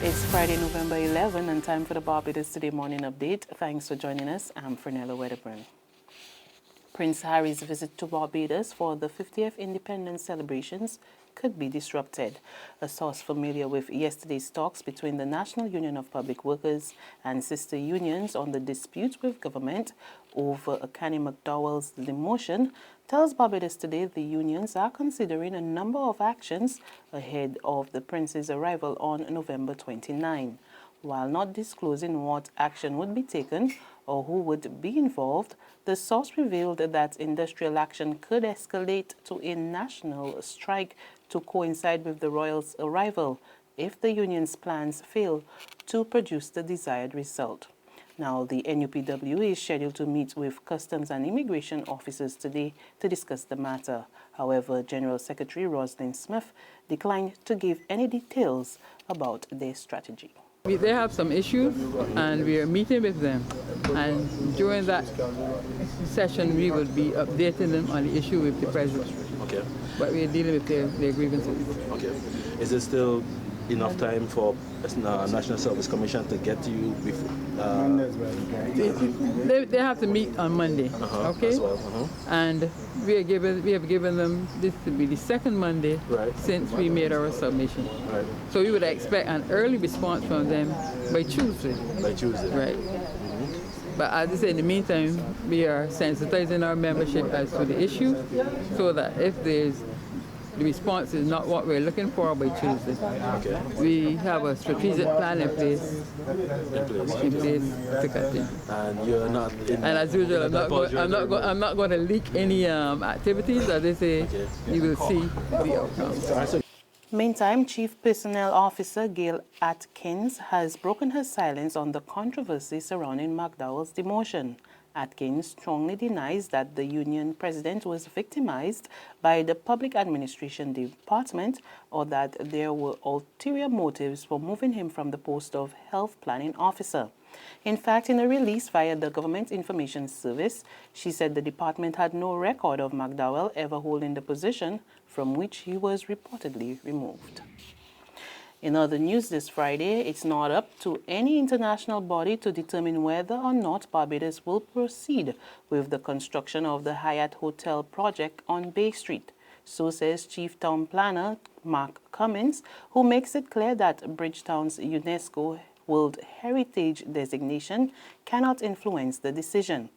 It's Friday, November 11, and time for the Barbados Today morning update. Thanks for joining us. I'm Fernella Wedderburn. Prince Harry's visit to Barbados for the 50th independence celebrations could be disrupted. A source familiar with yesterday's talks between the National Union of Public Workers and sister unions on the dispute with government over Akanni McDowall's demotion tells Barbados Today the unions are considering a number of actions ahead of the prince's arrival on November 29. While not disclosing what action would be taken or who would be involved, the source revealed that industrial action could escalate to a national strike to coincide with the royal's arrival if the union's plans fail to produce the desired result. Now, the NUPW is scheduled to meet with customs and immigration officers today to discuss the matter. However, General Secretary Roslyn Smith declined to give any details about their strategy. They have some issues, and we are meeting with them. And during that session, we will be updating them on the issue with the president. Okay. But we are dealing with their grievances. Okay. Is there still enough time for National Service Commission to get to you before? They have to meet on Monday. Okay. As well. And we have given them this to be the second Monday since we made our submission. Right. So we would expect an early response from them by Tuesday. By Tuesday. Right. But as I say, in the meantime, we are sensitizing our membership as to the issue so that if the response is not what we're looking for by Tuesday, we have a strategic plan in place to continue. And you're not. And as usual, I'm not going to leak any activities. As they say, you will see the outcome. Meantime, Chief Personnel Officer Gail Atkins has broken her silence on the controversy surrounding McDowall's demotion. Atkins strongly denies that the union president was victimized by the Public Administration Department or that there were ulterior motives for moving him from the post of Health Planning Officer. In fact, in a release via the Government Information Service, she said the department had no record of McDowall ever holding the position from which he was reportedly removed. In other news this Friday, it's not up to any international body to determine whether or not Barbados will proceed with the construction of the Hyatt Hotel project on Bay Street. So says Chief Town Planner Mark Cummins, who makes it clear that Bridgetown's UNESCO World Heritage designation cannot influence the decision.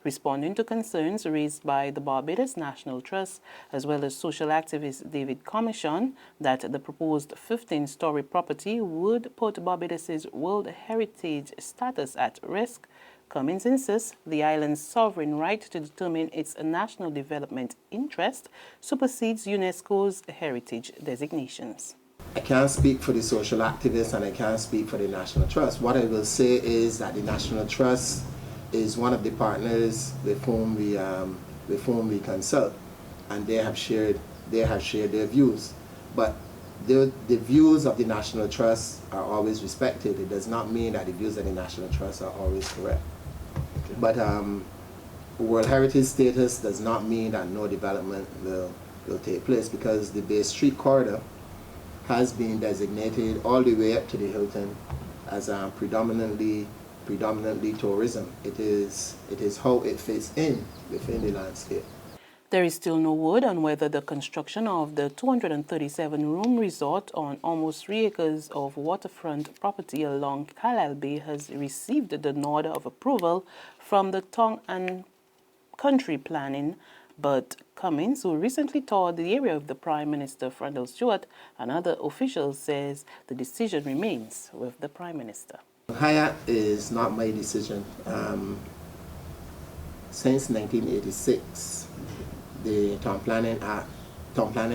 Responding to concerns raised by the Barbados National Trust, as well as social activist David Commission, that the proposed 15-story property would put Barbados's World Heritage status at risk, Cummins insists the island's sovereign right to determine its national development interest supersedes UNESCO's heritage designations. I can't speak for the social activists and I can't speak for the National Trust. What I will say is that the National Trust is one of the partners with whom we consult, and they have shared their views. But the views of the National Trust are always respected. It does not mean that the views of the National Trust are always correct. Okay. But World Heritage status does not mean that no development will take place, because the Bay Street corridor has been designated all the way up to the Hilton as predominantly tourism. It is how it fits in within the landscape. There is still no word on whether the construction of the 237-room resort on almost 3 acres of waterfront property along Carlisle Bay has received the nod of approval from the Town and Country Planning. But Cummins, who recently toured the area with the Prime Minister Frandl Stewart and other officials, says the decision remains with the Prime Minister. Hyatt is not my decision. Since 1986, the Town Planning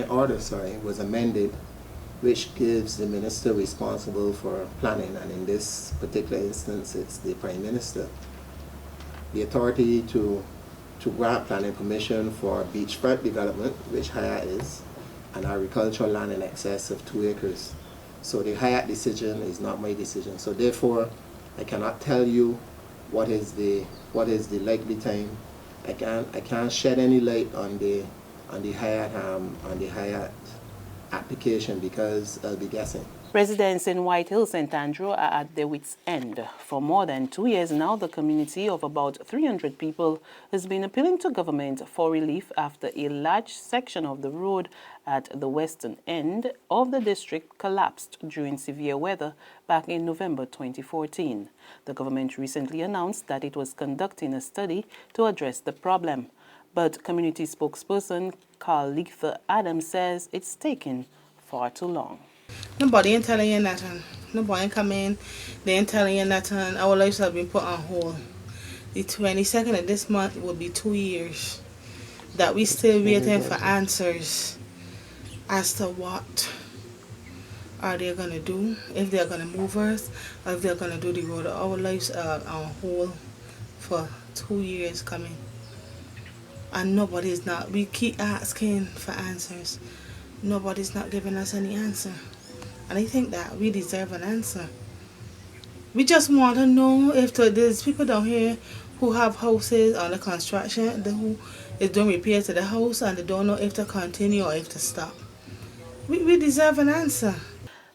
Order was amended, which gives the minister responsible for planning, and in this particular instance, it's the Prime Minister, the authority to grant planning permission for beachfront development, which Hyatt is, and agricultural land in excess of 2 acres. So the Hyatt decision is not my decision. So therefore, I cannot tell you what is the likely time. I can't shed any light on the Hyatt application because I'll be guessing. Residents in White Hill, St. Andrew are at their wits' end. For more than 2 years now, the community of about 300 people has been appealing to government for relief after a large section of the road at the western end of the district collapsed during severe weather back in November 2014. The government recently announced that it was conducting a study to address the problem. But community spokesperson Carl Leither Adams says it's taken far too long. Nobody ain't telling you nothing. Nobody ain't come in. They ain't telling you nothing. Our lives have been put on hold. The 22nd of this month will be 2 years that we still waiting for answers as to what are they going to do, if they're going to move us, or if they're going to do the road. Our lives are on hold for 2 years coming. And nobody's not. We keep asking for answers. Nobody's not giving us any answer. And I think that we deserve an answer. We just want to know if there's people down here who have houses under construction, who is doing repairs to the house, and they don't know if to continue or if to stop. We deserve an answer.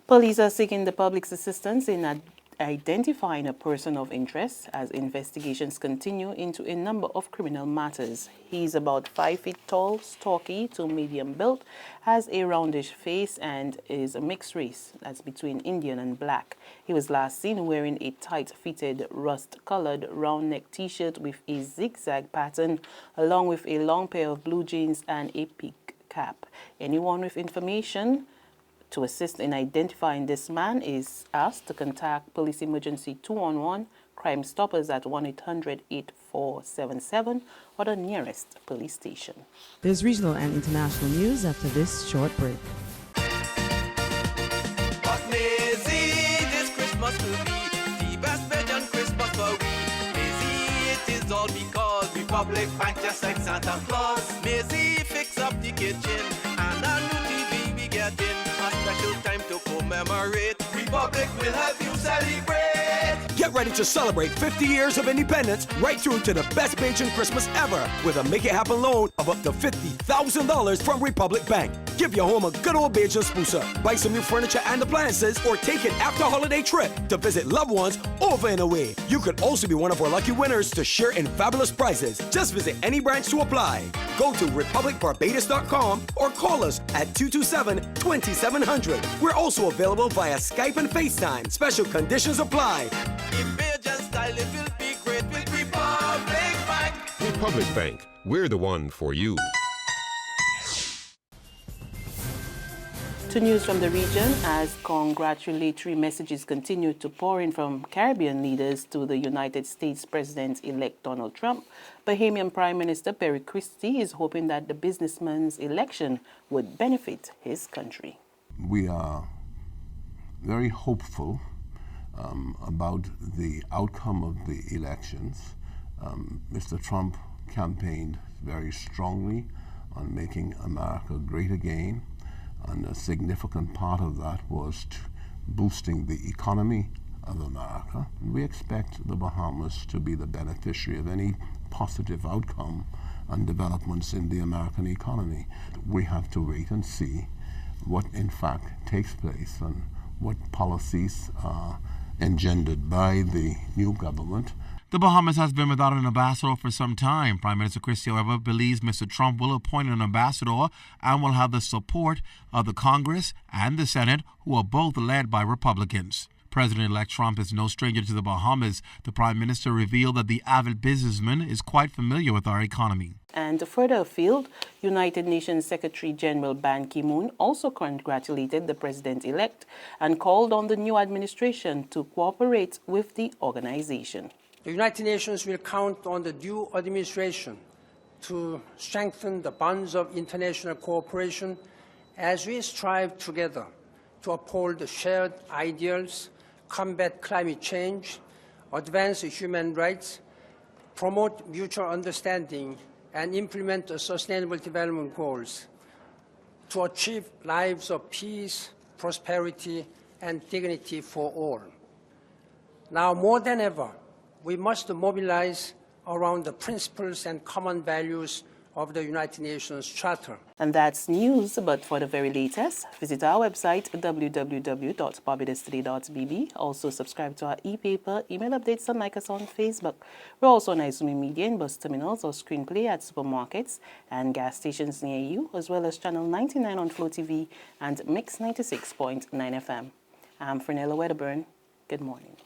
Police are seeking the public's assistance in identifying a person of interest as investigations continue into a number of criminal matters. He's about 5 feet tall, stocky to medium built, has a roundish face, and is a mixed race. That's between Indian and black. He was last seen wearing a tight-fitted, rust-colored, round-neck T-shirt with a zigzag pattern, along with a long pair of blue jeans and a peak cap. Anyone with information to assist in identifying this man is asked to contact Police Emergency 211 Crime Stoppers at 1-800-8477 or the nearest police station. There's regional and international news after this short break. This Christmas will be the best Belgian Christmas for we. Maisie, it is all because Republic Bank just like Santa Claus. Maisie fix up the kitchen and a new TV we get in. A special time to commemorate. Republic will help you celebrate. Get ready to celebrate 50 years of independence right through to the best Bajan Christmas ever with a Make It Happen loan of up to $50,000 from Republic Bank. Give your home a good old Bajan spooser, buy some new furniture and appliances, or take an after-holiday trip to visit loved ones over and away. You could also be one of our lucky winners to share in fabulous prizes. Just visit any branch to apply. Go to republicbarbados.com or call us at 227-2700. We're also available via Skype and FaceTime. Special conditions apply. In Bajan style, it will be great with Republic Bank. Republic Bank, we're the one for you. To news from the region, as congratulatory messages continue to pour in from Caribbean leaders to the United States President-elect Donald Trump, Bahamian Prime Minister Perry Christie is hoping that the businessman's election would benefit his country. We are very hopeful about the outcome of the elections. Mr. Trump campaigned very strongly on making America great again. And a significant part of that was boosting the economy of America. And we expect the Bahamas to be the beneficiary of any positive outcome and developments in the American economy. We have to wait and see what in fact takes place and what policies are engendered by the new government. The Bahamas has been without an ambassador for some time. Prime Minister Christie, however, believes Mr. Trump will appoint an ambassador and will have the support of the Congress and the Senate, who are both led by Republicans. President-elect Trump is no stranger to the Bahamas. The Prime Minister revealed that the avid businessman is quite familiar with our economy. And further afield, United Nations Secretary General Ban Ki-moon also congratulated the president-elect and called on the new administration to cooperate with the organization. The United Nations will count on the new administration to strengthen the bonds of international cooperation as we strive together to uphold the shared ideals, combat climate change, advance human rights, promote mutual understanding, and implement the Sustainable Development Goals to achieve lives of peace, prosperity, and dignity for all. Now more than ever, we must mobilize around the principles and common values of the United Nations Charter. And that's news, but for the very latest, visit our website www.barbadostoday.bb. Also subscribe to our e-paper, email updates, and like us on Facebook. We're also on Izumi Media in bus terminals or screenplay at supermarkets and gas stations near you, as well as Channel 99 on Flow TV and Mix 96.9 FM. I'm Fernella Wedderburn. Good morning.